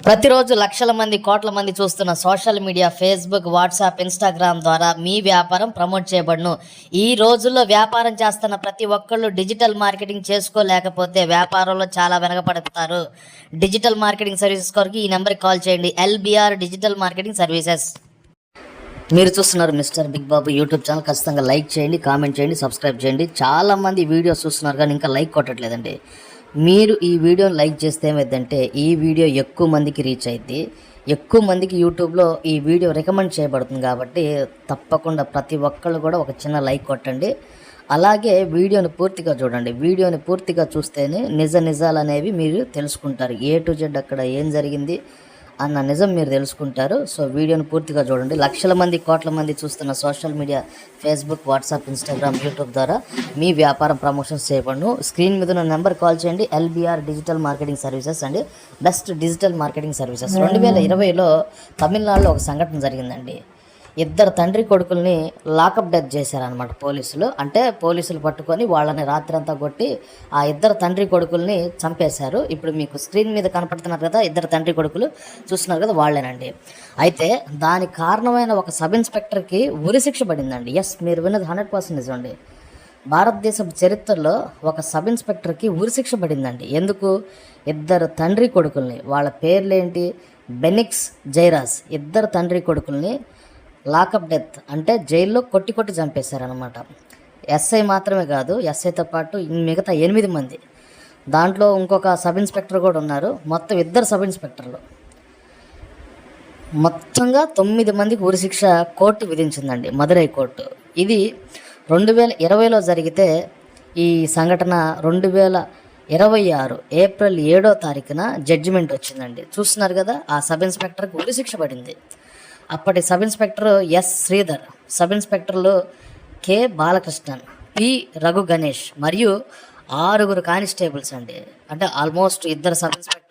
ప్రతిరోజు లక్షల మంది కోట్ల మంది చూస్తున్న social media Facebook, WhatsApp, Instagram ద్వారా మీ వ్యాపారం ప్రమోట్ చేయబడును. ఈ రోజుల్లో వ్యాపారం చేస్తున్న ప్రతి ఒక్కళ్ళు డిజిటల్ మార్కెటింగ్ చేసుకోలేకపోతే వ్యాపారంలో చాలా వెనకబడతారు. డిజిటల్ మార్కెటింగ్ సర్వీసెస్ కొరకు ఈ నెంబర్కి కాల్ చేయండి. LBR digital marketing services. మీరు చూస్తున్నారు మిస్టర్ బిగ్ బాబు యూట్యూబ్ ఛానల్. ఖచ్చితంగా లైక్ చేయండి, కామెంట్ చేయండి, సబ్స్క్రైబ్ చేయండి. చాలామంది వీడియోస్ చూస్తున్నారు కానీ ఇంకా లైక్ కొట్టట్లేదండి. మీరు ఈ వీడియోని లైక్ చేస్తే ఏమైందంటే ఈ వీడియో ఎక్కువ మందికి రీచ్ అయింది, ఎక్కువ మందికి యూట్యూబ్లో ఈ వీడియో రికమెండ్ చేయబడుతుంది. కాబట్టి తప్పకుండా ప్రతి ఒక్కళ్ళు కూడా ఒక చిన్న లైక్ కొట్టండి. అలాగే వీడియోని పూర్తిగా చూడండి. వీడియోని పూర్తిగా చూస్తేనే నిజాలు అనేవి మీరు తెలుసుకుంటారు. A to Z అక్కడ ఏం జరిగింది అన్న నిజం మీరు తెలుసుకుంటారు. సో వీడియోని పూర్తిగా చూడండి. లక్షల మంది కోట్ల మంది చూస్తున్న social media Facebook, WhatsApp, Instagram, YouTube ద్వారా మీ వ్యాపారం ప్రమోషన్స్ చేయబడును. స్క్రీన్ మీద ఉన్న నెంబర్ కాల్ చేయండి. LBR డిజిటల్ మార్కెటింగ్ సర్వీసెస్ అండి, బెస్ట్ డిజిటల్ మార్కెటింగ్ సర్వీసెస్. 2020లో తమిళనాడులో ఒక సంఘటన జరిగిందండి. ఇద్దరు తండ్రి కొడుకుల్ని లాకప్ డెత్ చేశారనమాట పోలీసులు. అంటే పోలీసులు పట్టుకొని వాళ్ళని రాత్రంతా కొట్టి ఆ ఇద్దరు తండ్రి కొడుకుల్ని చంపేశారు. ఇప్పుడు మీకు స్క్రీన్ మీద కనపడుతున్నారు కదా, ఇద్దరు తండ్రి కొడుకులు చూస్తున్నారు కదా, వాళ్ళేనండి. అయితే దానికి కారణమైన ఒక సబ్ ఇన్స్పెక్టర్కి ఉరిశిక్ష పడిందండి. ఎస్, మీరు విన్నది 100% నిజం అండి. భారతదేశ చరిత్రలో ఒక సబ్ ఇన్స్పెక్టర్కి ఉరిశిక్ష పడిందండి. ఎందుకు? ఇద్దరు తండ్రి కొడుకుల్ని, వాళ్ళ పేర్లేంటి, బెనిక్స్, జైరాజ్, ఇద్దరు తండ్రి కొడుకుల్ని లాకప్ డెత్ అంటే జైల్లో కొట్టి చంపేశారనమాట. ఎస్ఐ మాత్రమే కాదు, ఎస్ఐతో పాటు మిగతా 8 మంది, దాంట్లో ఇంకొక సబ్ ఇన్స్పెక్టర్ కూడా ఉన్నారు. మొత్తం ఇద్దరు సబ్ ఇన్స్పెక్టర్లు, మొత్తంగా 9 మందికి ఉరిశిక్ష కోర్టు విధించిందండి, మదురై కోర్టు. ఇది 2020లో జరిగితే ఈ సంఘటన 2026 ఏప్రిల్ 7వ తారీఖున జడ్జిమెంట్ వచ్చిందండి. చూస్తున్నారు కదా, ఆ సబ్ ఇన్స్పెక్టర్కి ఉరిశిక్ష పడింది. అప్పటి sub inspector S Sridhar, sub ఇన్స్పెక్టర్లు కె బాలకృష్ణన్, పి రఘు గణేష్ మరియు 6 కానిస్టేబుల్స్ అండి. అంటే ఆల్మోస్ట్ ఇద్దరు సబ్ ఇన్స్పెక్టర్